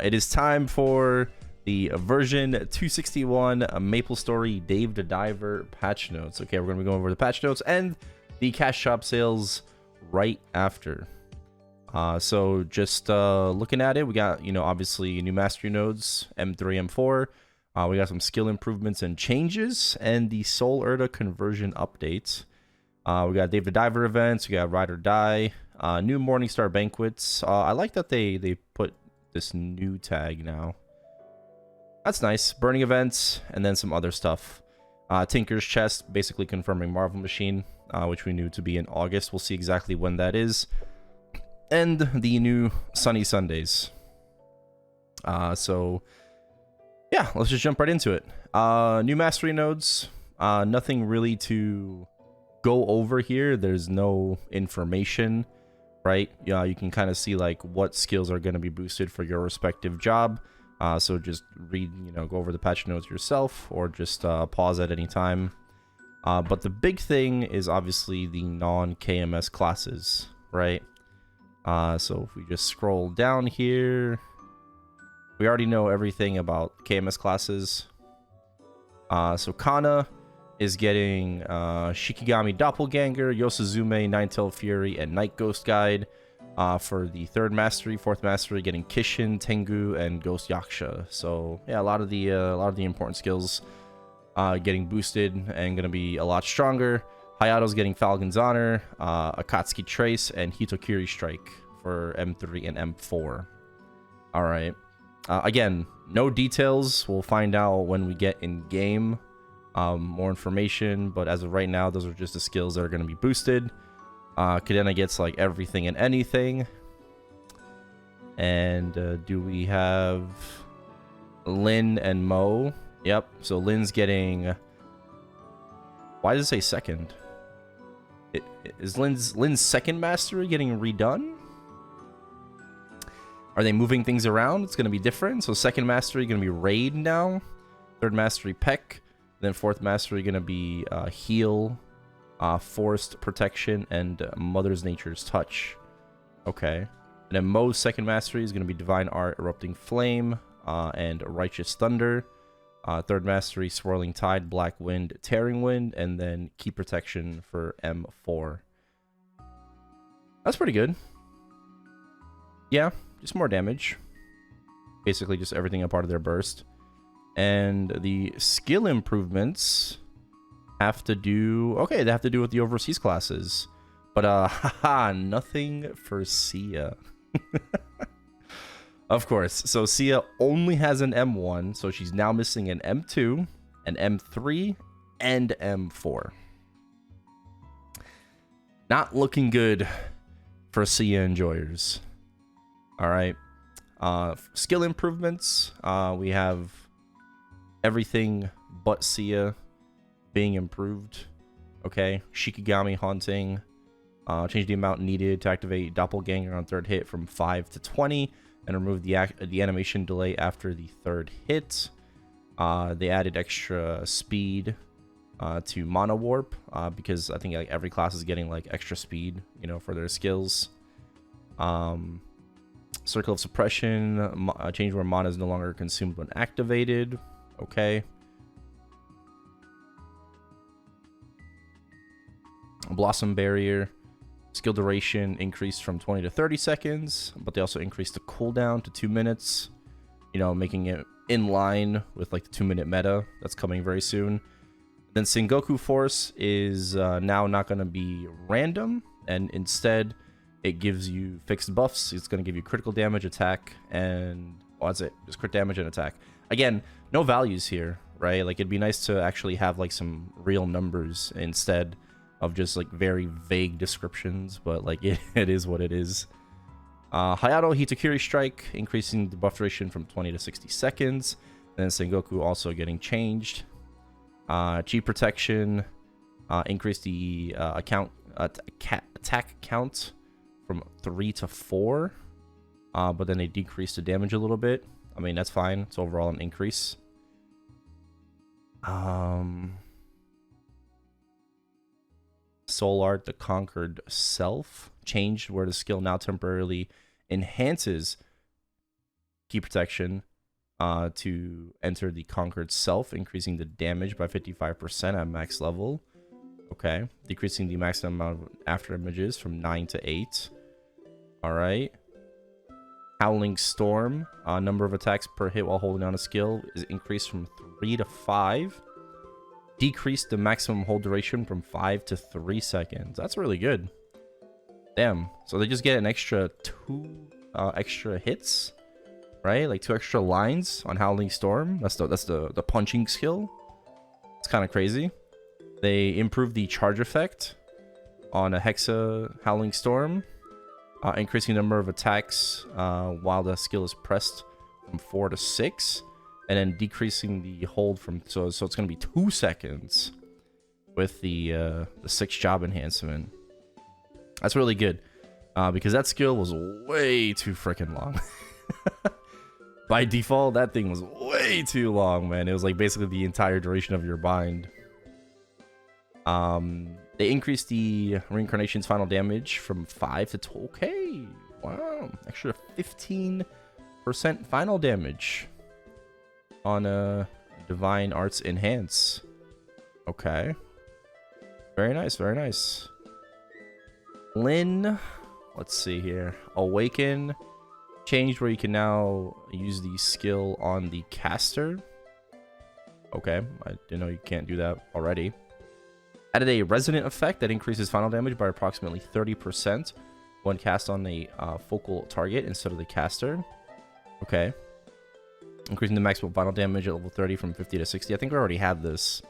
It is time for the version 261 Maplestory Dave the Diver patch notes. Okay, we're going to be going over the patch notes and the cash shop sales right after. So just looking at it, we got, obviously new mastery nodes, M3, M4. We got some skill improvements and changes, and the Soul Erda conversion updates. We got Dave the Diver events, we got Ride or Die, new Morningstar banquets. I like that they put this new tag now. That's nice. Burning events, and then some other stuff. Tinker's Chest, basically confirming Marvel Machine, which we knew to be in August. We'll see exactly when that is. And the new Sunny Sundays. So, yeah, let's just jump right into it. New mastery nodes. Nothing really to go over here. There's no information, right? Yeah, you can kind of see like what skills are going to be boosted for your respective job. So just read, go over the patch notes yourself, or just pause at any time. But the big thing is obviously the non-KMS classes, right? So if we just scroll down here, we already know everything about KMS classes. So Kana is getting Shikigami Doppelganger, Yosuzume, Nine-Tailed Fury, and Night Ghost Guide. For the 3rd mastery, 4th mastery, getting Kishin, Tengu, and Ghost Yaksha. So yeah, a lot of the important skills getting boosted and gonna be a lot stronger. Hayato's getting Falcon's Honor, Akatsuki Trace, and Hitokiri Strike for M3 and M4. All right. Again, no details. We'll find out when we get in game more information. But as of right now, those are just the skills that are gonna be boosted. Kadena gets like everything and anything. And do we have Lin and Mo? Yep. So Lin's getting. Why does it say second? Is Lin's 2nd mastery getting redone? Are they moving things around? It's going to be different. So 2nd mastery going to be Raid now. 3rd mastery Peck. Then 4th mastery going to be Heal. Forced Protection, and Mother's Nature's Touch. Okay. And then Mo's 2nd mastery is going to be Divine Art, Erupting Flame, and Righteous Thunder. 3rd mastery, Swirling Tide, Black Wind, Tearing Wind, and then Key Protection for M4. That's pretty good. Yeah, just more damage. Basically just everything a part of their burst. And the skill improvements have to do they have to do with the overseas classes, but haha, nothing for Sia. Of course. So Sia only has an M1, so she's now missing an M2, an M3, and M4. Not looking good for Sia enjoyers. All right. Skill improvements, we have everything but Sia being improved. Okay, Shikigami Haunting, change the amount needed to activate Doppelganger on 3rd hit from 5 to 20, and remove the animation delay after the 3rd hit. They added extra speed to Mono Warp, because I think like every class is getting like extra speed, for their skills. Circle of Suppression, change where mana is no longer consumed when activated. Okay. Blossom Barrier, skill duration increased from 20 to 30 seconds, but they also increased the cooldown to 2 minutes, making it in line with like the 2-minute meta that's coming very soon. Then Sengoku Force is now not going to be random, and instead it gives you fixed buffs. It's going to give you critical damage, attack, and that's it. Just crit damage and attack. Again, no values here, right? Like, it'd be nice to actually have like some real numbers instead of just like very vague descriptions, but like it is what it is. Hayato Hitokiri Strike, increasing the buff duration from 20 to 60 seconds. Then Sengoku also getting changed. Chi Protection, increase the attack count from 3 to 4, but then they decrease the damage a little bit. I mean, that's fine. It's overall an increase. Soul Art, the Conquered Self, changed where the skill now temporarily enhances key protection to enter the Conquered Self, increasing the damage by 55% at max level. Okay. Decreasing the maximum amount of after images from 9 to 8. Alright. Howling Storm. Number of attacks per hit while holding on a skill is increased from 3 to 5. Decreased the maximum hold duration from 5 to 3 seconds. That's really good. Damn. So they just get an extra 2 extra hits, right? Like 2 extra lines on Howling Storm. That's the punching skill. It's kind of crazy. They improved the charge effect on a Hexa Howling Storm, increasing the number of attacks while the skill is pressed from 4 to 6, and then decreasing the hold from so it's going to be 2 seconds with the 6 job enhancement. That's really good because that skill was way too freaking long. By default, that thing was way too long, man. It was like basically the entire duration of your bind. They increased the Reincarnation's final damage from 5 to 2. Okay, wow, extra 15% final damage on a Divine Arts Enhance. Okay, very nice, very nice. Lyn, let's see here. Awaken changed where you can now use the skill on the caster. Okay, I didn't know you can't do that already. Added a resonant effect that increases final damage by approximately 30% when cast on a focal target instead of the caster. Okay. Increasing the maximum final damage at level 30 from 50 to 60. I think we already had this,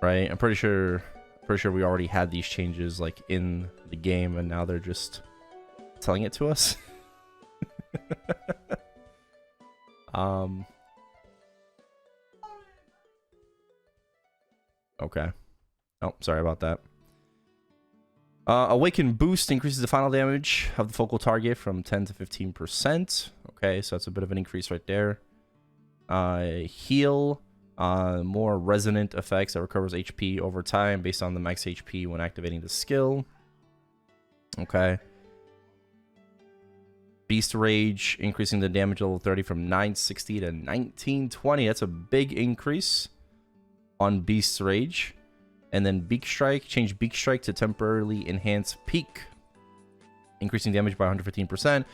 right? I'm pretty sure we already had these changes like in the game, and now they're just telling it to us. Okay. Oh, sorry about that. Awaken Boost increases the final damage of the focal target from 10 to 15%. Okay, so that's a bit of an increase right there. Heal. More resonant effects that recovers HP over time based on the max HP when activating the skill. Okay. Beast Rage, increasing the damage level 30 from 960 to 1920. That's a big increase on Beast Rage. And then Beak Strike, change Beak Strike to temporarily enhance Peak, increasing damage by 115%,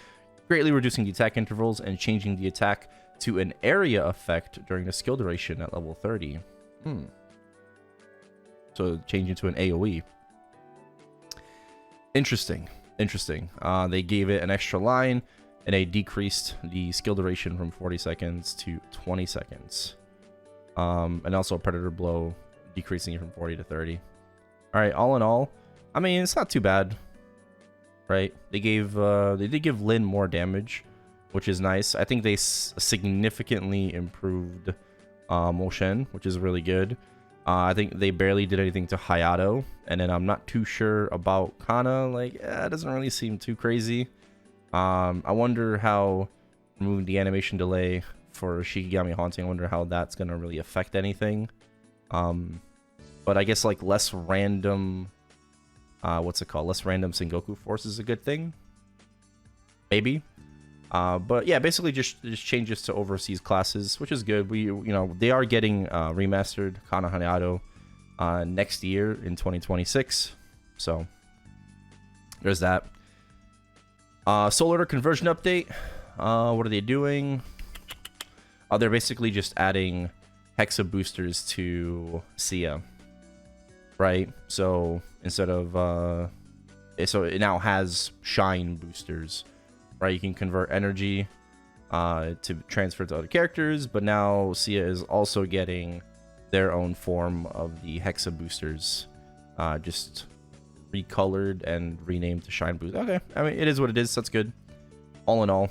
greatly reducing the attack intervals and changing the attack to an area effect during the skill duration at level 30. So change into an AoE. Interesting. Interesting. They gave it an extra line, and they decreased the skill duration from 40 seconds to 20 seconds. And also a Predator Blow, decreasing it from 40 to 30. All right, all in all, I mean, it's not too bad, right? They did give Lyn more damage, which is nice. I think they significantly improved Moshen, which is really good. I think they barely did anything to Hayato, and then I'm not too sure about Kana. Like, it doesn't really seem too crazy. I wonder how removing the animation delay for Shikigami Haunting, I wonder how that's gonna really affect anything. But I guess like less random, what's it called? Less random Sengoku Force is a good thing. Maybe. But yeah, basically just changes to overseas classes, which is good. They are getting remastered Kana Hayato next year in 2026. So there's that. Soul Order conversion update. What are they doing? They're basically just adding Hexa boosters to Sia, right? So instead of so it now has Shine boosters, right? You can convert energy to transfer to other characters, but now Sia is also getting their own form of the Hexa boosters, just recolored and renamed to Shine boost. Okay, I mean, it is what it is. That's good. All in all,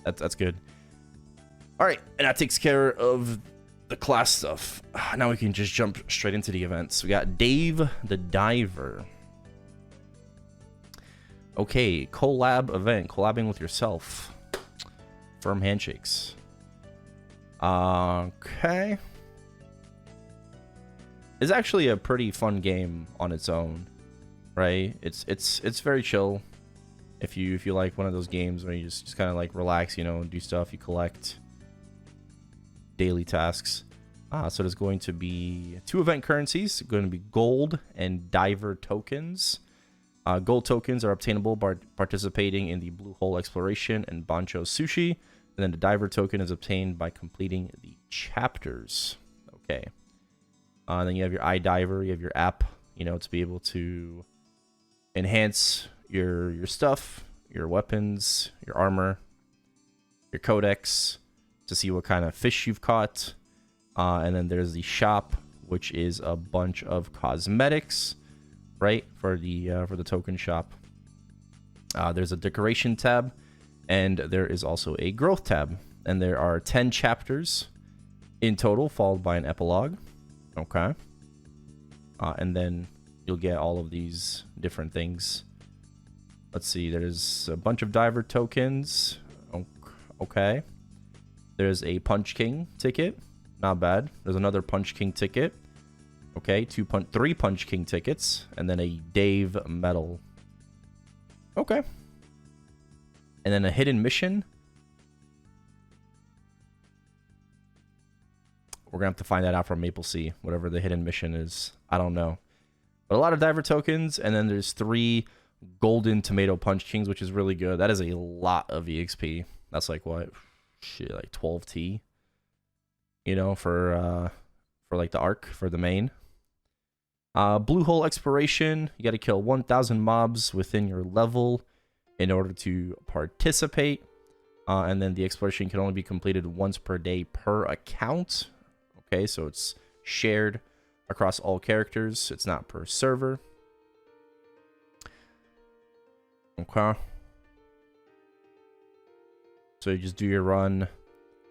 that's good. All right, and that takes care of the class stuff. Now we can just jump straight into the events. We got Dave the Diver. Okay, collab event. Collabing with yourself. Firm handshakes. Okay. It's actually a pretty fun game on its own, right? It's very chill. If you like one of those games where you just kind of like relax, you know, do stuff, you collect daily tasks. So there's going to be 2 event currencies, going to be gold and diver tokens. Gold tokens are obtainable by participating in the Blue Hole Exploration and Bancho Sushi. And then the diver token is obtained by completing the chapters. Okay. Then you have your iDiver, you have your app, you know, to be able to enhance your stuff, your weapons, your armor, your codex, to see what kind of fish you've caught. And then there's the shop, which is a bunch of cosmetics, right, for the token shop. There's a decoration tab, and there is also a growth tab. And there are 10 chapters in total, followed by an epilogue. Okay. And then you'll get all of these different things. Let's see, there's a bunch of diver tokens. Okay. There's a Punch King ticket. Not bad. There's another Punch King ticket. Okay, 3 Punch King tickets. And then a Dave medal. Okay. And then a hidden mission. We're going to have to find that out from Maple Sea. Whatever the hidden mission is. I don't know. But a lot of diver tokens. And then there's 3 golden tomato Punch Kings, which is really good. That is a lot of EXP. That's like what? Shit, like 12T. You know, for like the arc, for the main. Blue Hole Exploration. You got to kill 1,000 mobs within your level in order to participate. And then the exploration can only be completed once per day per account. Okay, so it's shared across all characters. It's not per server. Okay. So you just do your run.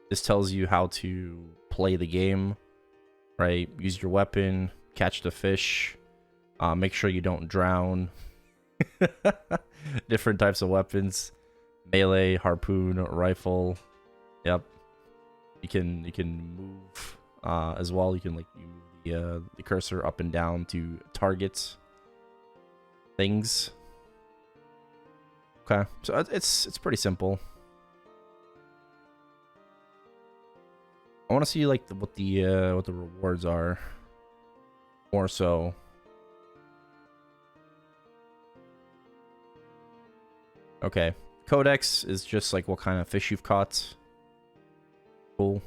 This tells you how to play the game, right? Use your weapon, catch the fish, make sure you don't drown. Different types of weapons: melee, harpoon, rifle. Yep. You can move as well. You can like move the cursor up and down to target things. Okay, so it's pretty simple. I want to see like what the rewards are, more so. Okay, codex is just like what kind of fish you've caught. Cool.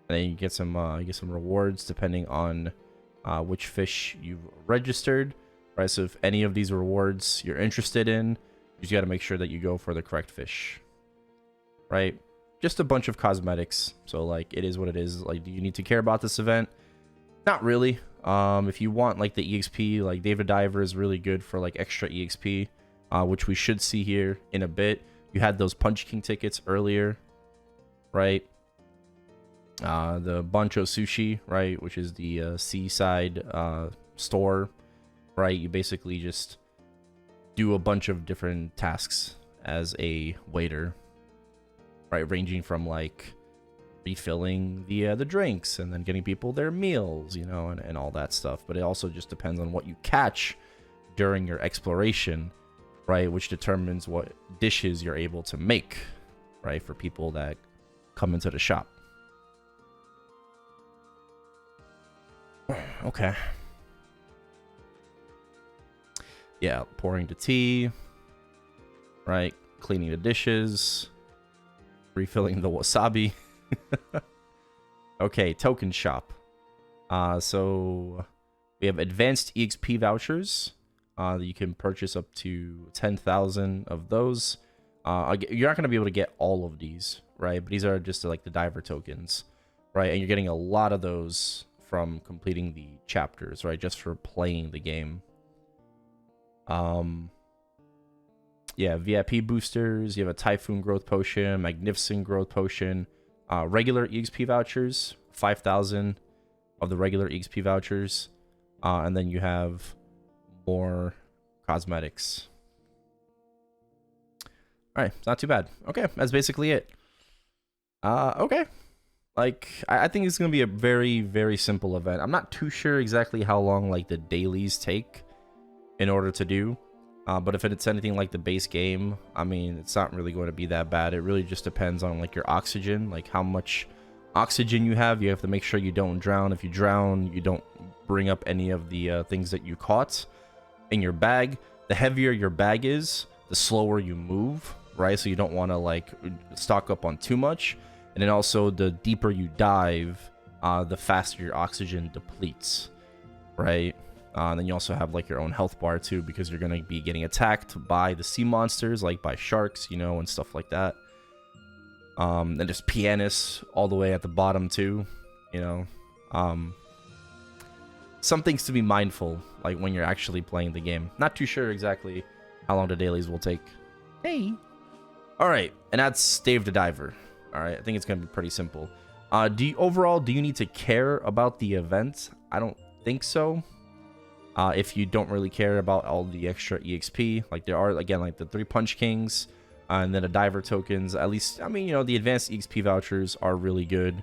And then you get some rewards depending on which fish you've registered. Right, so if any of these rewards you're interested in, you just got to make sure that you go for the correct fish. Right. Just a bunch of cosmetics. So like it is what it is. Like, do you need to care about this event? Not really. If you want like the EXP, like David Diver is really good for like extra EXP, which we should see here in a bit. You had those Punch King tickets earlier, right? The Bancho Sushi, right, which is the seaside store, right? You basically just do a bunch of different tasks as a waiter. Right, ranging from like refilling the drinks and then getting people their meals, you know, and all that stuff. But it also just depends on what you catch during your exploration, right, which determines what dishes you're able to make, right, for people that come into the shop. Okay. Yeah, pouring the tea, right, cleaning the dishes, refilling the wasabi. Okay, token shop. So we have advanced EXP vouchers that you can purchase up to 10,000 of those. You're not going to be able to get all of these, right? But these are just like the diver tokens, right? And you're getting a lot of those from completing the chapters, right? Just for playing the game. Yeah, VIP boosters. You have a Typhoon Growth Potion, Magnificent Growth Potion, regular EXP vouchers, 5,000 of the regular EXP vouchers, and then you have more cosmetics. All right, it's not too bad. Okay, that's basically it. Okay, like I think it's gonna be a very, very simple event. I'm not too sure exactly how long like the dailies take in order to do. But if it's anything like the base game, I mean, it's not really going to be that bad. It really just depends on like your oxygen, like how much oxygen you have. You have to make sure you don't drown. If you drown, you don't bring up any of the things that you caught in your bag. The heavier your bag is, the slower you move, right? So you don't want to like stock up on too much. And then also the deeper you dive, the faster your oxygen depletes, right? Then you also have like your own health bar too, because you're going to be getting attacked by the sea monsters, like by sharks, you know, and stuff like that. And there's pianists all the way at the bottom too, you know. Some things to be mindful, like when you're actually playing the game. Not too sure exactly how long the dailies will take. Hey. All right, and that's Dave the Diver. All right, I think it's going to be pretty simple. Overall, do you need to care about the event? I don't think so. If you don't really care about all the extra EXP, like there are, again, like the 3 Punch Kings, and then the Diver tokens, at least, I mean, you know, the advanced EXP vouchers are really good.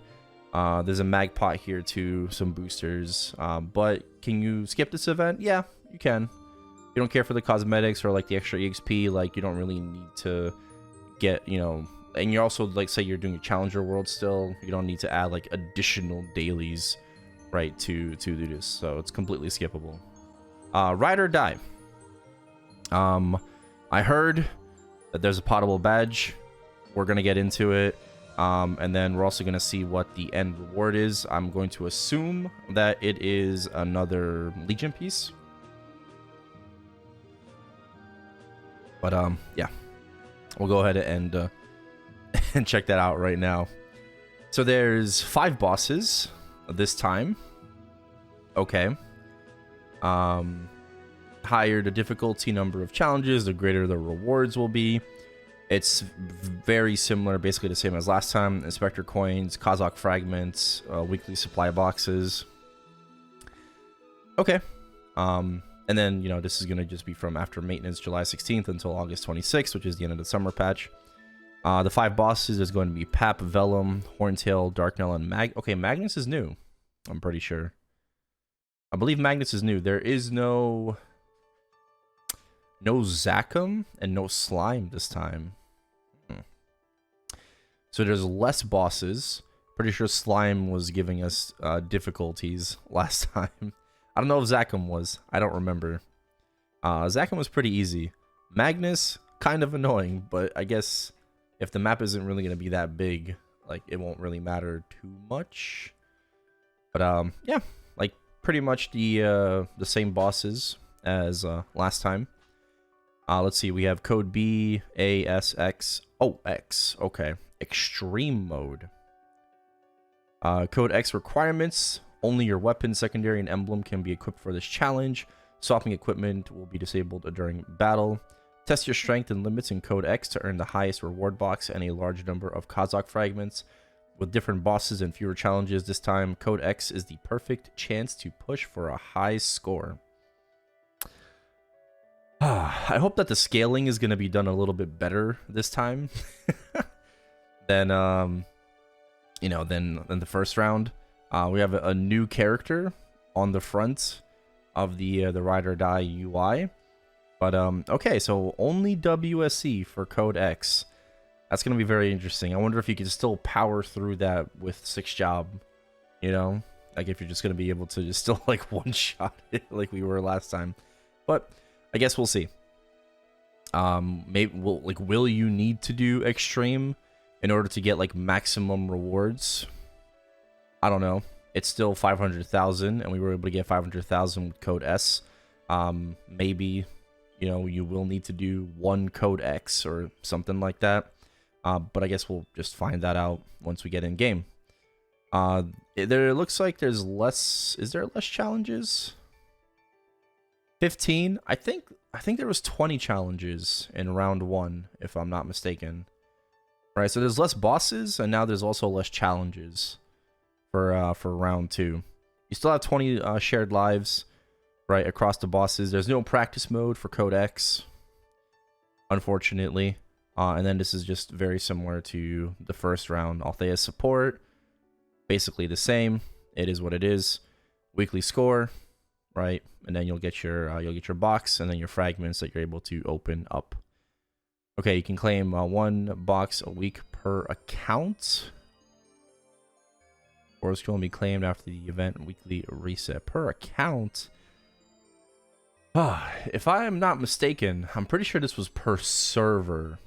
There's a mag pot here too, some boosters, but can you skip this event? Yeah, you can. You don't care for the cosmetics or like the extra EXP, like you don't really need to get, you know, and you're also, like, say you're doing a challenger world still, you don't need to add like additional dailies, right, to do this, so it's completely skippable. Ride or die. I heard that there's a potable badge. We're gonna get into it, and then we're also gonna see what the end reward is. I'm going to assume that it is another Legion piece, but yeah, we'll go ahead and and check that out right now. So there's 5 bosses this time. Okay. Higher the difficulty number of challenges, the greater the rewards will be. It's very similar, basically the same as last time. Inspector coins, Kazakh fragments, weekly supply boxes. Okay. And then, you know, this is going to just be from after maintenance July 16th until August 26th, which is the end of the summer patch. The 5 bosses is going to be Pap, Vellum, Horntail, Darknell, and Okay, Magnus is new, I'm pretty sure. I believe Magnus is new. There is no Zachem and no Slime this time. So there's less bosses. Pretty sure Slime was giving us difficulties last time. I don't know if Zachem was. I don't remember. Zachem was pretty easy. Magnus, kind of annoying, but I guess if the map isn't really going to be that big, like, it won't really matter too much. But yeah, like pretty much the same bosses as last time. Let's see, we have code B, A, S, X. Oh, X. Okay. Extreme mode. Code X requirements. Only your weapon, secondary, and emblem can be equipped for this challenge. Swapping equipment will be disabled during battle. Test your strength and limits in Code X to earn the highest reward box and a large number of Kazakh fragments. With different bosses and fewer challenges this time, Code X is the perfect chance to push for a high score. I hope that the scaling is going to be done a little bit better this time than you know, than the first round. We have a new character on the front of the Ride or Die UI. But okay, so only WSC for Code X. That's going to be very interesting. I wonder if you can still power through that with 6 job, you know? Like if you're just going to be able to just still like one-shot it like we were last time. But I guess we'll see. Maybe will you need to do extreme in order to get like maximum rewards? I don't know. It's still 500,000 and we were able to get 500,000 with Code S. Maybe, you know, you will need to do 1 Code X or something like that. But I guess we'll just find that out once we get in game. There looks like there's less. Is there less challenges? 15. I think there was 20 challenges in round 1, if I'm not mistaken. Right. So there's less bosses, and now there's also less challenges for round 2. You still have 20 shared lives, right, across the bosses. There's no practice mode for Code X, unfortunately. And then this is just very similar to the first round. Althea support, basically the same. It is what it is. Weekly score, right? And then you'll get your box and then your fragments that you're able to open up. Okay, you can claim 1 box a week per account. Or it's going to be claimed after the event weekly reset per account. If I am not mistaken, I'm pretty sure this was per server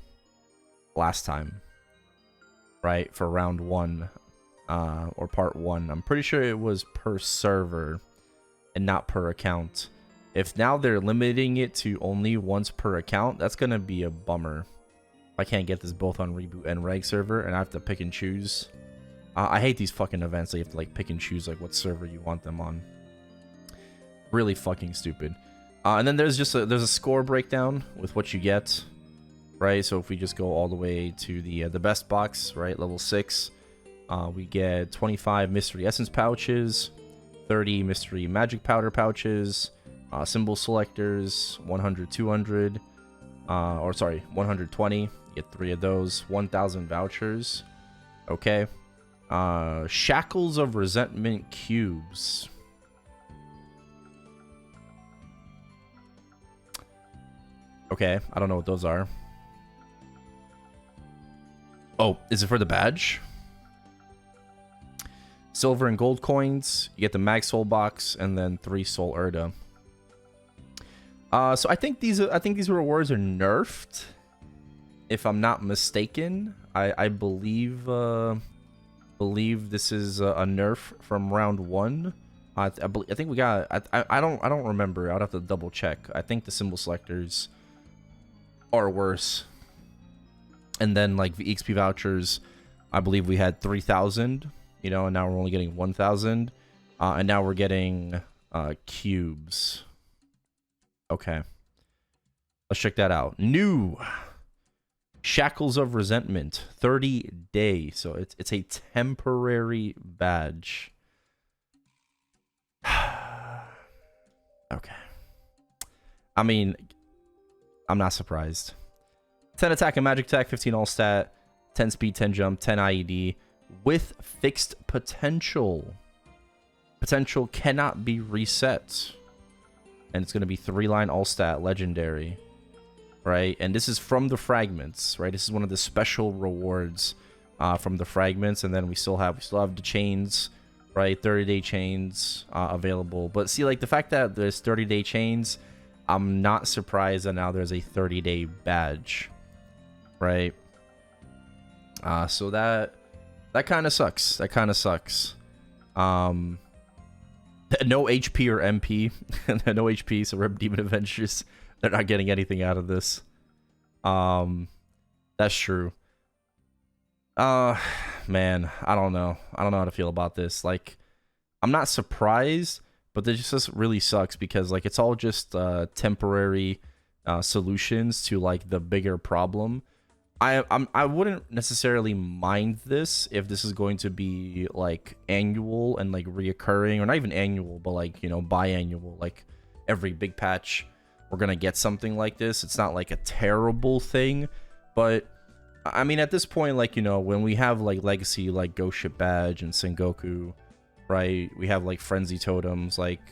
last time, right? For round 1 or part 1. I'm pretty sure it was per server and not per account. If now they're limiting it to only once per account, that's going to be a bummer. I can't get this both on reboot and reg server and I have to pick and choose. I hate these fucking events. So you have to like pick and choose like what server you want them on. Really fucking stupid. And then there's just there's a score breakdown with what you get, right? So if we just go all the way to the best box, right, level 6, we get 25 mystery essence pouches, 30 mystery magic powder pouches, symbol selectors, 100, 200, or sorry, 120. You get 3 of those, 1,000 vouchers. Okay. Shackles of Resentment cubes. Okay, I don't know what those are. Oh, is it for the badge? Silver and gold coins. You get the Mag Soul box and then 3 Soul Erda. So I think these rewards are nerfed, if I'm not mistaken. I believe this is a nerf from round 1. I think we got. I don't remember. I'd have to double check. I think the symbol selectors are worse. And then like the XP vouchers, I believe we had 3,000, you know, and now we're only getting 1,000. And now we're getting cubes. Okay. Let's check that out. New Shackles of Resentment, 30 day. So it's a temporary badge. Okay. I mean, I'm not surprised. 10 attack and magic attack, 15 all stat, 10 speed, 10 jump, 10 IED with fixed potential. Potential cannot be reset. And it's going to be 3-line all stat legendary. Right? And this is from the fragments, right? This is one of the special rewards from the fragments. And then we still have the chains, right? 30-day chains available. But see, like the fact that there's 30-day chains, I'm not surprised that now there's a 30-day badge, right? So that kind of sucks. That kind of sucks. No HP or MP, no HP. So Red Demon Adventures, they're not getting anything out of this. That's true. Man, I don't know. I don't know how to feel about this. Like, I'm not surprised. But this just really sucks because like it's all just temporary solutions to like the bigger problem. I wouldn't necessarily mind this if this is going to be like annual and like reoccurring, or not even annual, but like, you know, biannual. Like every big patch, we're gonna get something like this. It's not like a terrible thing, but I mean at this point, like, you know, when we have like Legacy, like Ghost Ship Badge and Sengoku. Right, we have like frenzy totems. Like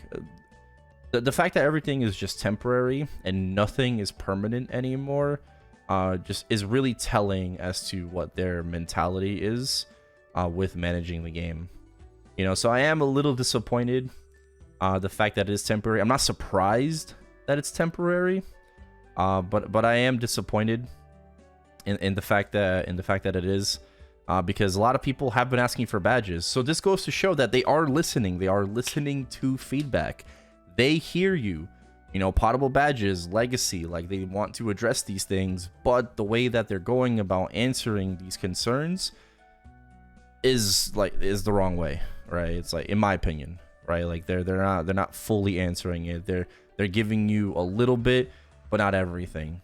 the fact that everything is just temporary and nothing is permanent anymore, just is really telling as to what their mentality is with managing the game. You know, so I am a little disappointed. The fact that it is temporary. I'm not surprised that it's temporary, but I am disappointed in the fact that it is. Because a lot of people have been asking for badges. So this goes to show that they are listening. They are listening to feedback. They hear you. You know, potable badges, legacy, like they want to address these things, but the way that they're going about answering these concerns is the wrong way, right? It's like, in my opinion, right? Like they're not fully answering it. They're giving you a little bit, but not everything.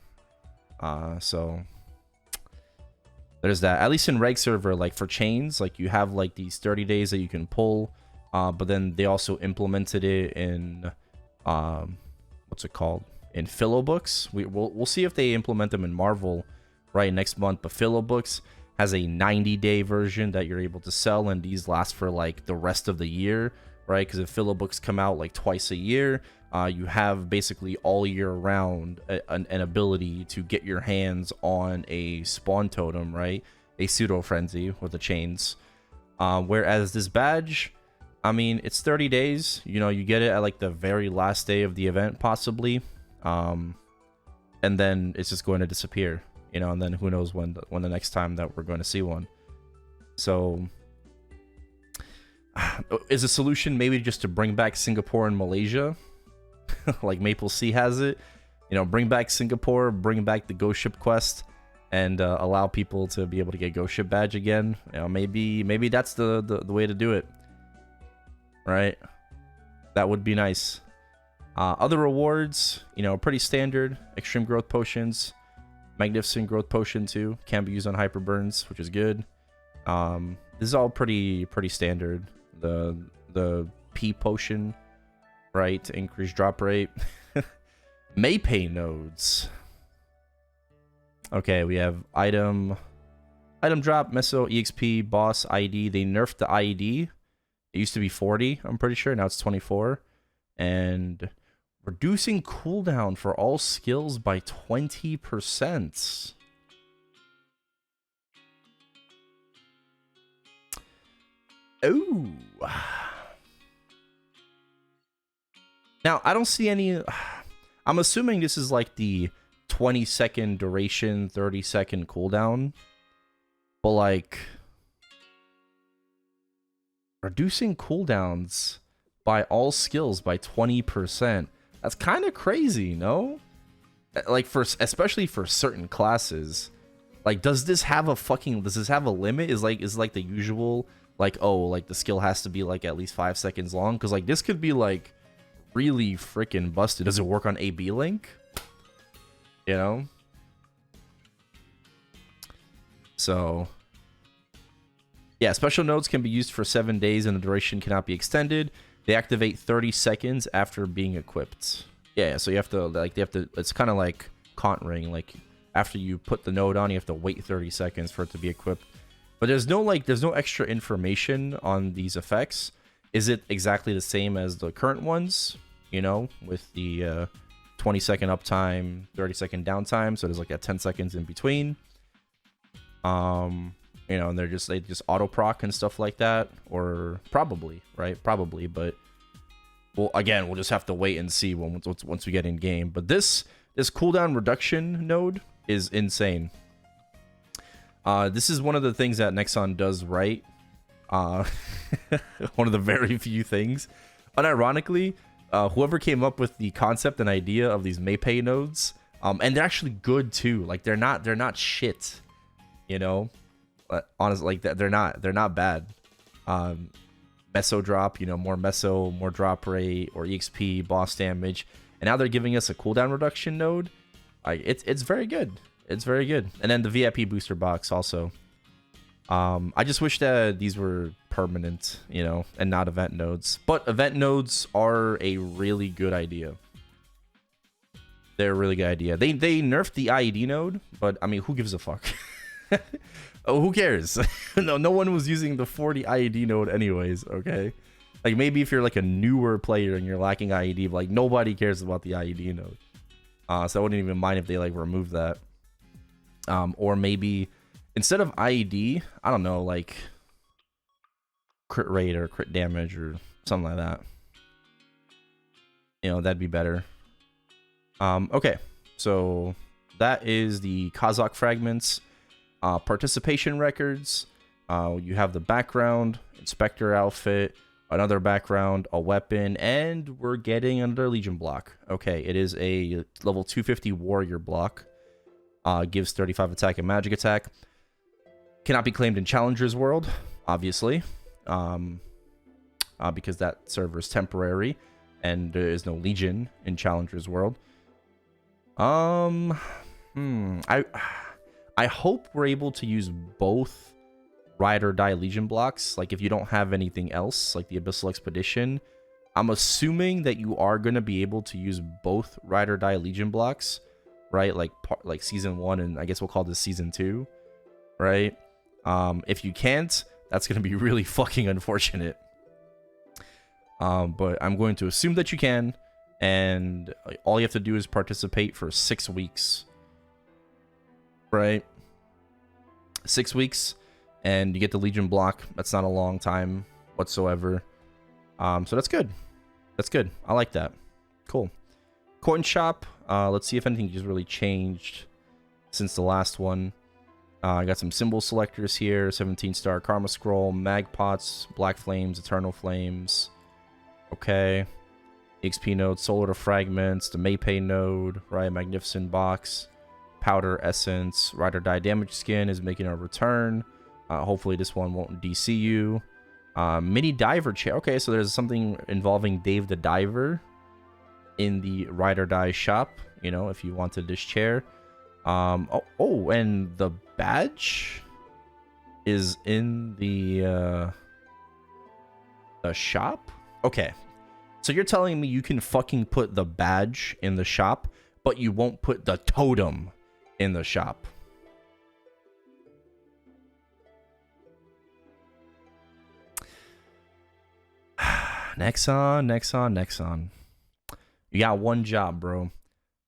So there's that. At least in reg server, like for chains, like you have like these 30 days that you can pull, but then they also implemented it in what's it called, in Philo books. We'll see if they implement them in Marvel right next month. But Philo books has a 90-day version that you're able to sell, and these last for like the rest of the year, right? Because if filler books come out like twice a year, you have basically all year round an ability to get your hands on a spawn totem, right? A pseudo frenzy with the chains. Whereas this badge, I mean, it's 30 days. You know, you get it at like the very last day of the event, possibly. And then it's just going to disappear, you know, and then who knows when the next time that we're going to see one. So is a solution maybe just to bring back Singapore and Malaysia like Maple Sea has it, you know, bring back Singapore, bring back the ghost ship quest, and allow people to be able to get ghost ship badge again. You know, maybe that's the way to do it, right? That would be nice. Other rewards, you know, pretty standard. Extreme growth potions, magnificent growth potion too, can be used on hyper burns, which is good. This is all pretty standard. The P potion, right, to increase drop rate. Maypay nodes. Okay, we have item drop, Meso, EXP, boss, ID. They nerfed the ID. It used to be 40, I'm pretty sure. Now it's 24. And reducing cooldown for all skills by 20%. Oh. Now, I don't see any... I'm assuming this is like the 20-second duration, 30-second cooldown. But like... reducing cooldowns by all skills by 20%. That's kind of crazy, no? Like, especially for certain classes. Like, does this have a limit? Is like the usual... like, oh, like the skill has to be like at least 5 seconds long, because like this could be like really freaking busted. Does it work on AB Link? You know? So yeah, special nodes can be used for 7 days and the duration cannot be extended. They activate 30 seconds after being equipped. Yeah, so you have to it's kind of like Cont Ring, like after you put the node on, you have to wait 30 seconds for it to be equipped. But there's no extra information on these effects. Is it exactly the same as the current ones? You know, with the 20-second uptime, 30-second downtime. So there's like that 10 seconds in between. You know, and they just auto proc and stuff like that, or probably, right? Probably, but well, again, we'll just have to wait and see once we get in game. But this cooldown reduction node is insane. This is one of the things that Nexon does right. One of the very few things. Unironically, whoever came up with the concept and idea of these Maypay nodes, and they're actually good too. Like they're not shit, you know. Honestly, like they're not bad. Meso drop, you know, more meso, more drop rate, or EXP, boss damage, and now they're giving us a cooldown reduction node. It's very good. It's very good. And then the VIP booster box also. I just wish that these were permanent, you know, and not event nodes. But event nodes are a really good idea. They're a really good idea. They nerfed the IED node, but I mean, who gives a fuck? Oh, who cares? No one was using the 40 IED node anyways, okay? Like maybe if you're like a newer player and you're lacking IED, but like nobody cares about the IED node. So I wouldn't even mind if they like remove that. Or maybe instead of IED, I don't know, like crit rate or crit damage or something like that. You know, that'd be better. Okay, so that is the Kazakh fragments. Participation records. You have the background, inspector outfit, another background, a weapon, and we're getting another Legion block. Okay, it is a level 250 warrior block. Gives 35 attack and magic attack. Cannot be claimed in Challenger's World, obviously, because that server is temporary, and there is no Legion in Challenger's World. I hope we're able to use both Ride or Die Legion blocks. Like if you don't have anything else, like the Abyssal Expedition, I'm assuming that you are going to be able to use both Ride or Die Legion blocks, right? Like season 1, and I guess we'll call this season 2, right? If you can't, that's going to be really fucking unfortunate. But I'm going to assume that you can, and all you have to do is participate for 6 weeks, right? 6 weeks, and you get the Legion block. That's not a long time whatsoever. So that's good. That's good. I like that. Cool. Coin shop. Let's see if anything has really changed since the last one. I got some symbol selectors here. 17-star Karma Scroll, Mag Pots, Black Flames, Eternal Flames. Okay. XP node, Solar to Fragments, the Maypay node, right? Magnificent Box, Powder Essence, Ride or Die Damage Skin is making a return. Hopefully this one won't DC you. Mini Diver Chair. Okay, so there's something involving Dave the Diver in the Ride or Die shop, you know, if you wanted this chair. Oh, and the badge is in the shop? Okay. So you're telling me you can fucking put the badge in the shop, but you won't put the totem in the shop. Nexon. You got one job, bro.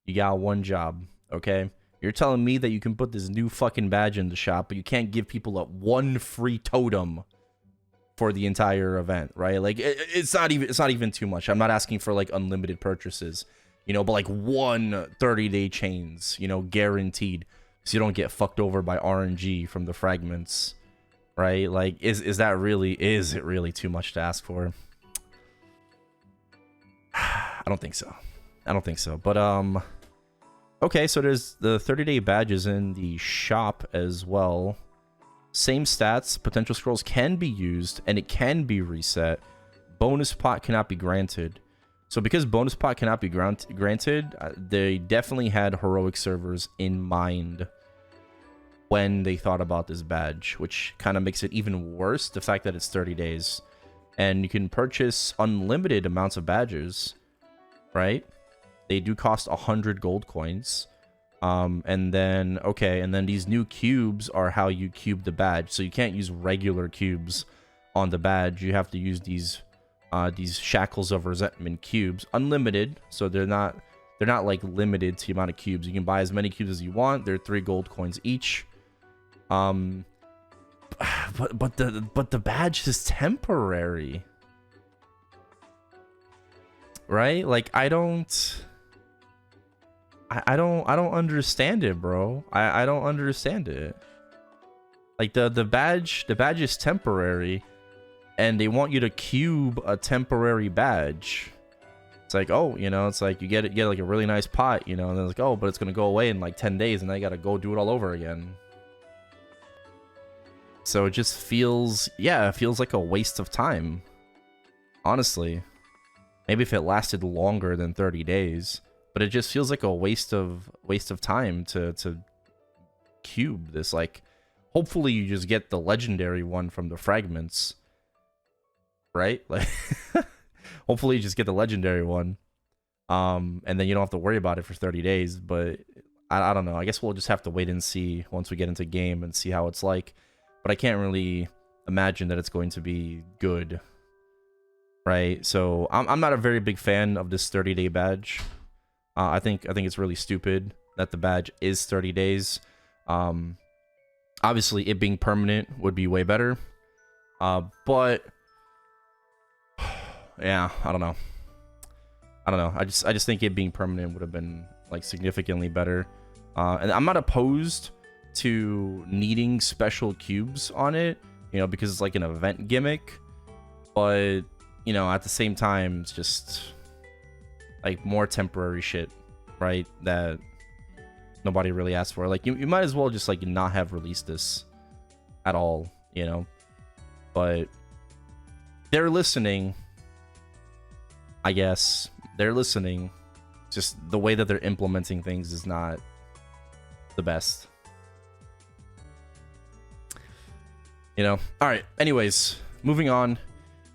You got one job, okay? You're telling me that you can put this new fucking badge in the shop, but you can't give people one free totem for the entire event, right? Like it's not even too much. I'm not asking for like unlimited purchases, you know, but like 1 30-day chains, you know, guaranteed, so you don't get fucked over by RNG from the fragments, right? Like is it really too much to ask for? I don't think so. But okay, so there's the 30-day badges in the shop as well. Same stats, potential scrolls can be used, and it can be reset. Bonus pot cannot be granted. So because bonus pot cannot be granted, they definitely had heroic servers in mind when they thought about this badge, which kind of makes it even worse, the fact that it's 30 days. And you can purchase unlimited amounts of badges, right? They do cost 100 gold coins. And then these new cubes are how you cube the badge. So you can't use regular cubes on the badge. You have to use these shackles of resentment cubes, unlimited. So they're not like limited to the amount of cubes. You can buy as many cubes as you want. They're 3 gold coins each. But the badge is temporary, right? Like I don't understand it, bro. I don't understand it. Like the badge is temporary, and they want you to cube a temporary badge. It's like, oh, you know, it's like you get like a really nice pot, you know, and then it's like, oh, but it's gonna go away in like 10 days, and then you gotta go do it all over again. So it just feels, yeah, it feels like a waste of time. Honestly, maybe if it lasted longer than 30 days. But it just feels like a waste of time to cube this. Like, hopefully you just get the legendary one from the fragments, right? Like, hopefully you just get the legendary one, and then you don't have to worry about it for 30 days. But I don't know. I guess we'll just have to wait and see once we get into game and see how it's like. But I can't really imagine that it's going to be good, right? So I'm not a very big fan of this 30-day badge. I think it's really stupid that the badge is 30 days. Obviously, it being permanent would be way better. But yeah, I don't know. I just think it being permanent would have been like significantly better. And I'm not opposed to needing special cubes on it, you know, because it's like an event gimmick. But you know, at the same time, it's just like more temporary shit, right? That nobody really asked for. Like you might as well just like not have released this at all, you know. But they're listening, I guess. They're listening. Just the way that they're implementing things is not the best, you know. All right, anyways, moving on.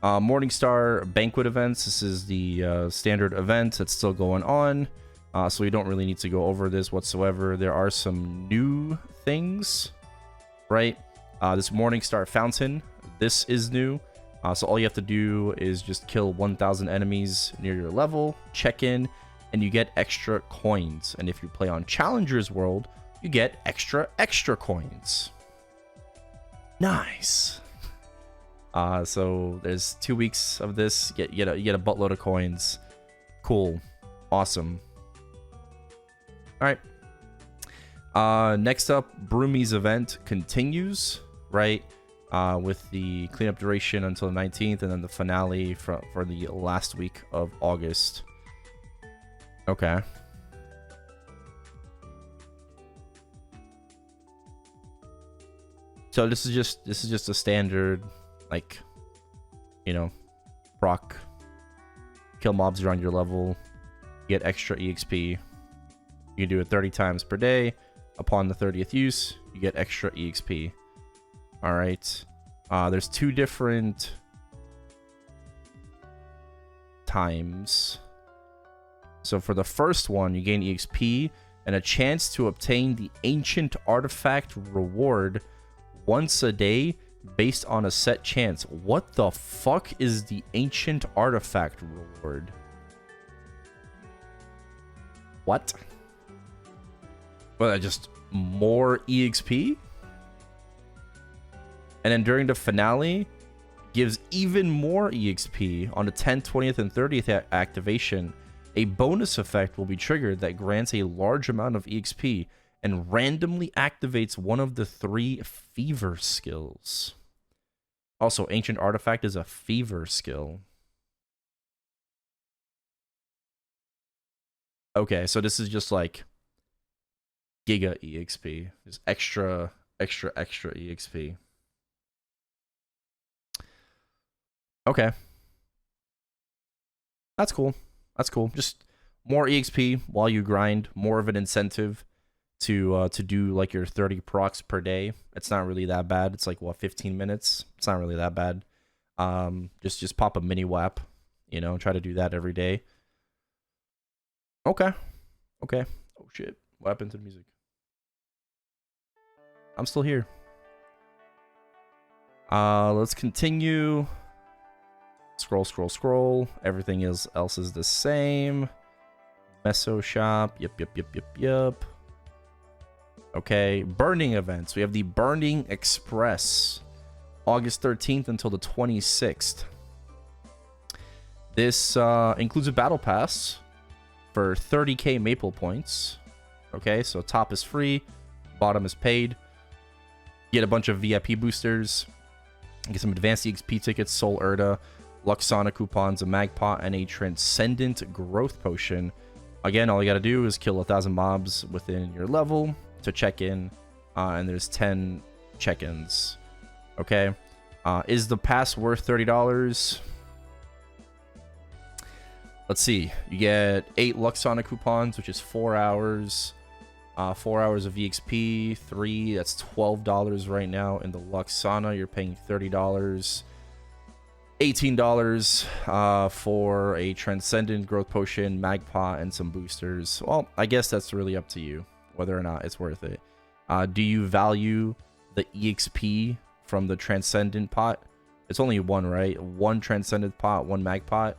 Morningstar Banquet events. This is the standard event that's still going on, so we don't really need to go over this whatsoever. There are some new things, right? This Morningstar Fountain, this is new. So all you have to do is just kill 1,000 enemies near your level, check in, and you get extra coins. And if you play on Challenger's World, you get extra coins. Nice. So there's 2 weeks of this. You get a buttload of coins. Cool. Awesome. All right. Next up, Broomies event continues, right? With the cleanup duration until the 19th, and then the finale for the last week of August. Okay. So this is just a standard, like, you know, proc, kill mobs around your level, get extra EXP. You can do it 30 times per day. Upon the 30th use, you get extra EXP. All right. There's 2 different times. So for the first one, you gain EXP and a chance to obtain the Ancient Artifact reward once a day based on a set chance. What the fuck is the Ancient Artifact reward? What? Well, just more EXP? And then during the finale, gives even more EXP on the 10th, 20th, and 30th activation. A bonus effect will be triggered that grants a large amount of EXP and randomly activates one of the 3 fever skills. Also, Ancient Artifact is a fever skill. Okay, so this is just like Giga EXP. Just extra EXP. Okay. That's cool. That's cool. Just more EXP while you grind. More of an incentive to do like your 30 procs per day. It's not really that bad. It's like, what, 15 minutes? It's not really that bad. Just pop a mini WAP, you know, try to do that every day. Okay. Okay. Oh shit. What happened to the music? I'm still here. Let's continue. Scroll. Everything else is the same. Meso shop. Yep. Okay, burning events. We have the Burning Express, August 13th until the 26th. This includes a battle pass for 30k maple points. Okay, so top is free, bottom is paid. Get a bunch of VIP boosters. Get some advanced EXP tickets, Soul Erda, Luxana coupons, a Magpot, and a Transcendent Growth Potion. Again, all you gotta do is kill 1,000 mobs within your level to check in, and there's 10 check-ins. Okay, is the pass worth $30? Let's see. You get 8 Luxana coupons, which is 4 hours. 4 hours of EXP, 3, that's $12 right now. In the Luxana, you're paying $30. $18 for a Transcendent Growth Potion, Magpot, and some boosters. Well, I guess that's really up to you, whether or not it's worth it. Do you value the EXP from the Transcendent pot? It's only one, right? One Transcendent pot, one Magpot.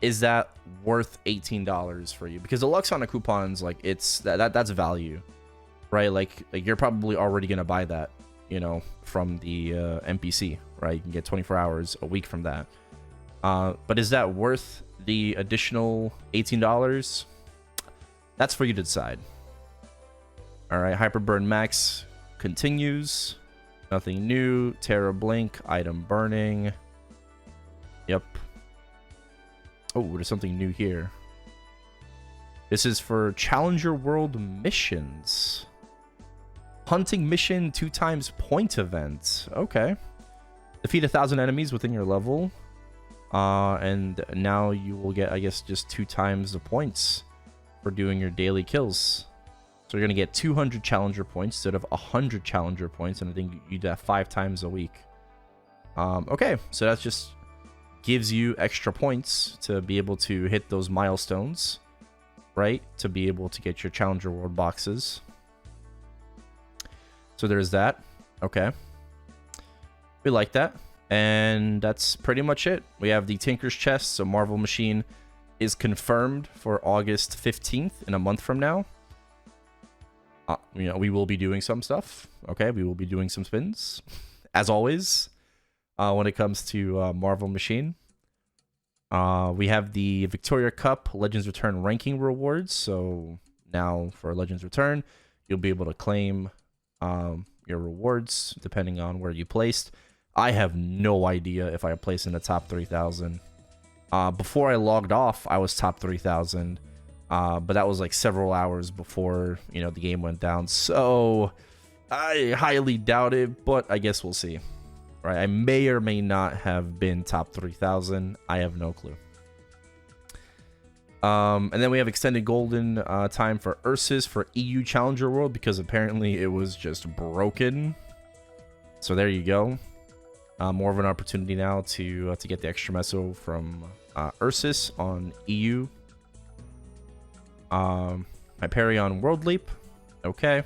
Is that worth $18 for you? Because the Luxana coupons, like, it's that's value, right? Like you're probably already gonna buy that, you know, from the NPC, right? You can get 24 hours a week from that. But is that worth the additional $18? That's for you to decide. All right, Hyperburn Max continues. Nothing new. Terra Blink, item burning. Yep. Oh, there's something new here. This is for Challenger World missions. Hunting mission 2 times point event. Okay. Defeat 1,000 enemies within your level. And now you will get, I guess, just 2 times the points for doing your daily kills. So you're going to get 200 Challenger points instead of 100 Challenger points. And I think you do that 5 times a week. Okay, so that's just gives you extra points to be able to hit those milestones, right? To be able to get your Challenger World boxes. So there's that. Okay. We like that. And that's pretty much it. We have the Tinker's Chest, so Marvel Machine is confirmed for August 15th in a month from now. You know, we will be doing some stuff. Okay, we will be doing some spins, as always, when it comes to Marvel Machine. We have the Victoria Cup Legends Return ranking rewards. So now for Legends Return, you'll be able to claim your rewards depending on where you placed. I have no idea if I placed in the top 3,000. Before I logged off, I was top 3,000. But that was like several hours before, you know, the game went down. So I highly doubt it, but I guess we'll see. Right? I may or may not have been top 3,000. I have no clue. And then we have extended golden time for Ursus for EU Challenger World because apparently it was just broken. So there you go. More of an opportunity now to get the extra meso from Ursus on EU. Hyperion World Leap. Okay.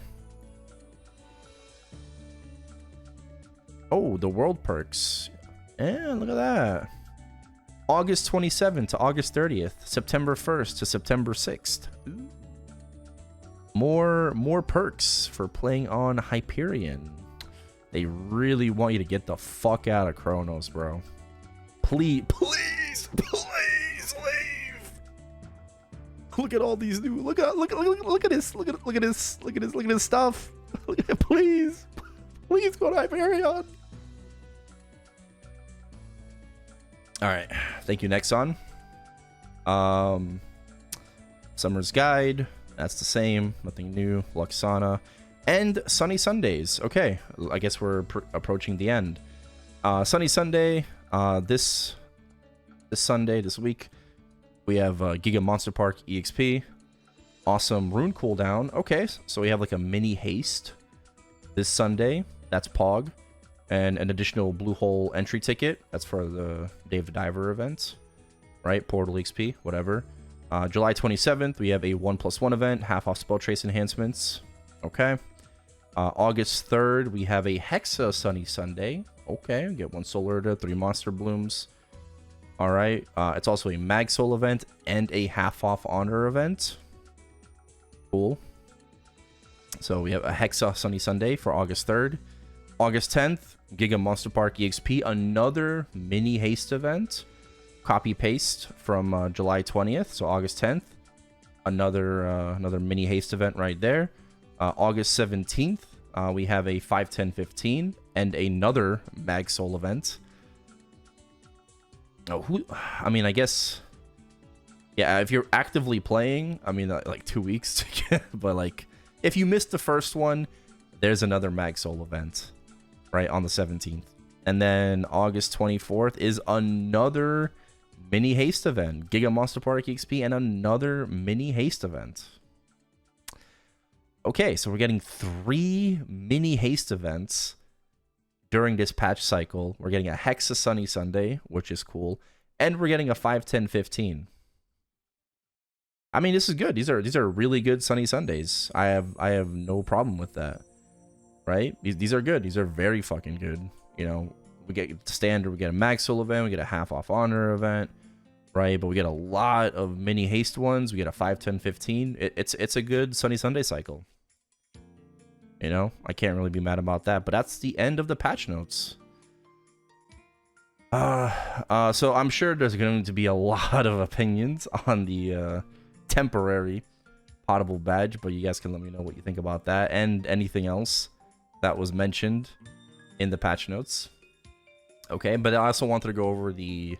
Oh, the world perks. Yeah, look at that. August 27th to August 30th. September 1st to September 6th. Ooh. More perks for playing on Hyperion. They really want you to get the fuck out of Chronos, bro. Please leave. Look at all these new. Look at this. Look at this stuff. Please go to Hyperion. All right, thank you, Nexon. Summer's Guide. That's the same. Nothing new. Luxana. And Sunny Sundays. Okay, I guess we're approaching the end. Sunny Sunday. This Sunday, this week, we have Giga Monster Park EXP. Awesome rune cooldown. Okay, so we have like a mini haste this Sunday. That's Pog. And an additional Blue Hole entry ticket. That's for the Day of the Diver event. Right? Portal XP, whatever. July 27th, we have a 1+1 event. Half off spell trace enhancements. Okay. August 3rd, we have a Hexa Sunny Sunday. Okay, get 1 Soul Erda, 3 Monster Blooms. Alright, it's also a Mag Soul event and a half off Honor event. Cool. So we have a Hexa Sunny Sunday for August 3rd. August 10th, Giga Monster Park EXP, another mini haste event. Copy paste from July 20th, so August 10th. Another mini haste event right there. August 17th, we have a 5-10-15 and another Mag Soul event. Oh, I mean, I guess, yeah, if you're actively playing, I mean, like 2 weeks to get, but like, if you missed the first one, there's another Mag Soul event, right, on the 17th. And then August 24th is another mini haste event, Giga Monster Park XP, and another mini haste event. Okay, so we're getting 3 mini haste events during this patch cycle. We're getting a Hexa Sunny Sunday, which is cool, and we're getting a 5-10-15. I mean, this is good. These are really good Sunny Sundays. I have no problem with that. Right? These are good. These are very fucking good. You know, we get standard, we get a Mag Soul event, we get a half off Honor event, right? But we get a lot of mini haste ones. We get a 5-10-15. It's a good Sunny Sunday cycle. You know, I can't really be mad about that. But that's the end of the patch notes. So I'm sure there's going to be a lot of opinions on the temporary potable badge, but you guys can let me know what you think about that and anything else that was mentioned in the patch notes. Okay, but I also wanted to go over the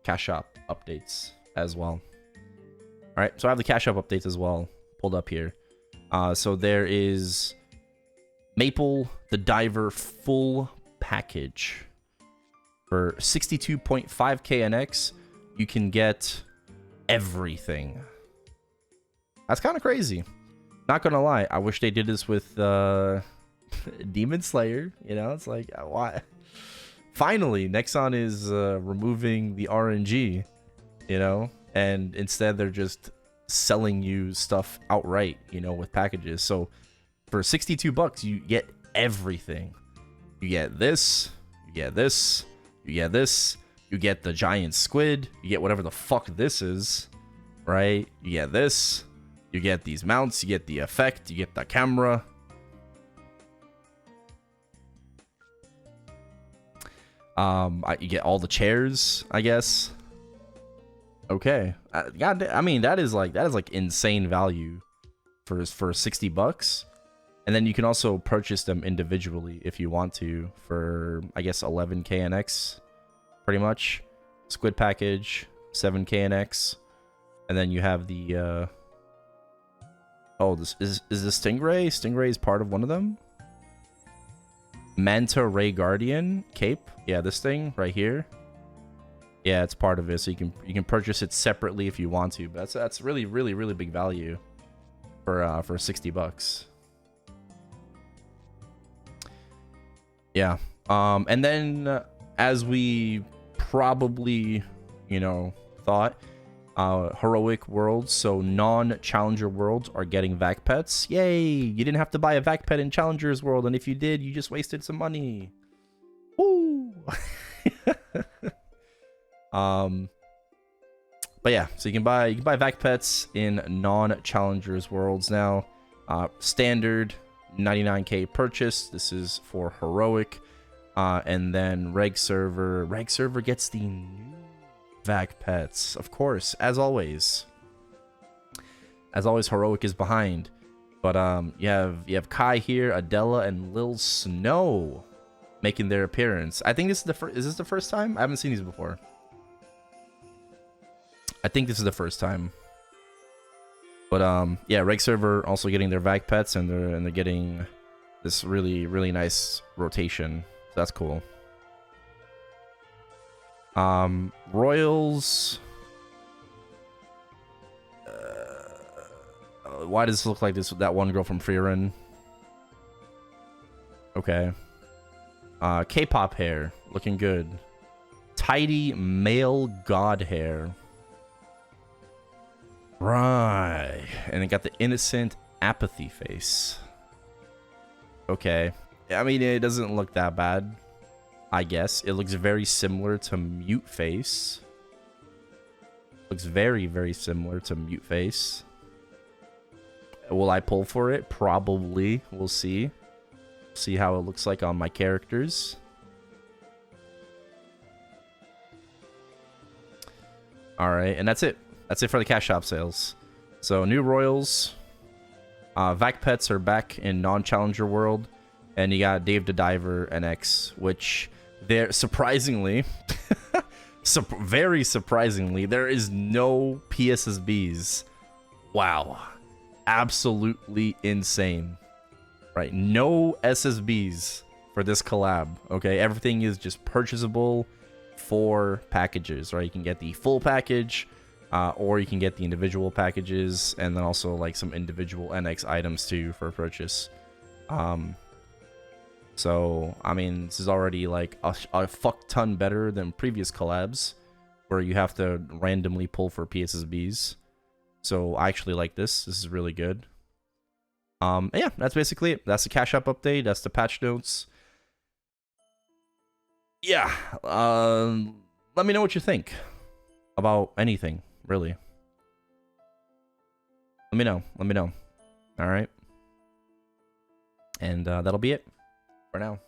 cash shop updates as well. All right, so I have the cash shop updates as well pulled up here. So there is Maple the Diver full package for 62.5k NX. You can get everything. That's kind of crazy. Not gonna lie, I wish they did this with Demon Slayer. You know, it's like, why? Finally, Nexon is removing the RNG, you know, and instead they're just selling you stuff outright, you know, with packages. So for 62 bucks, you get everything. You get this, you get this, you get this, you get the giant squid, you get whatever the fuck this is, right? You get this, you get these mounts, you get the effect, you get the camera. You get all the chairs, I guess. Okay. God, I mean, that is like insane value for $60. And then you can also purchase them individually if you want to for, I guess, 11k NX, pretty much. Squid package, 7k NX. And then you have the, oh, this is the Stingray? Stingray is part of one of them? Manta Ray Guardian cape. Yeah, this thing right here. Yeah, it's part of it, so you can purchase it separately if you want to. But that's really big value for $60. Yeah. And then as we probably, you know, thought, heroic worlds, so non-challenger worlds are getting vac pets. Yay! You didn't have to buy a vac pet in challenger's world, and if you did, you just wasted some money. Woo! But yeah, so you can buy vac pets in non-challengers worlds now. Standard 99k purchase. This is for heroic, and then reg server gets the new vac pets, of course, as always. Heroic is behind, but you have Kai here, Adela, and Lil Snow making their appearance. I think this is the first. Is this the first time? I haven't seen these before. I think this is the first time. But yeah, reg server also getting their vac pets, and they're getting this really nice rotation. So that's cool. Royals. Why does this look like this? That one girl from Freerun. Okay. K-pop hair, looking good. Tidy male god hair. Right, and it got the innocent apathy face. Okay, I mean, it doesn't look that bad, I guess. It looks very similar to Mute Face. Looks very similar to Mute Face. Will I pull for it? Probably. We'll see. See how it looks like on my characters. Alright, and that's it. That's it for the cash shop sales. So, new Royals. Vac pets are back in non-challenger world. And you got Dave the Diver NX, which they're surprisingly, very surprisingly, there is no PSSBs. Wow. Absolutely insane. Right, no SSBs for this collab. Okay, everything is just purchasable for packages, right? You can get the full package, or you can get the individual packages, and then also like some individual NX items too for purchase. So I mean, this is already like a fuck ton better than previous collabs where you have to randomly pull for PSSBs. So I actually like this. This is really good. Yeah, that's basically it. That's the cash up update. That's the patch notes. Yeah. Let me know what you think about anything, really. Let me know. Let me know. All right. And that'll be it for now.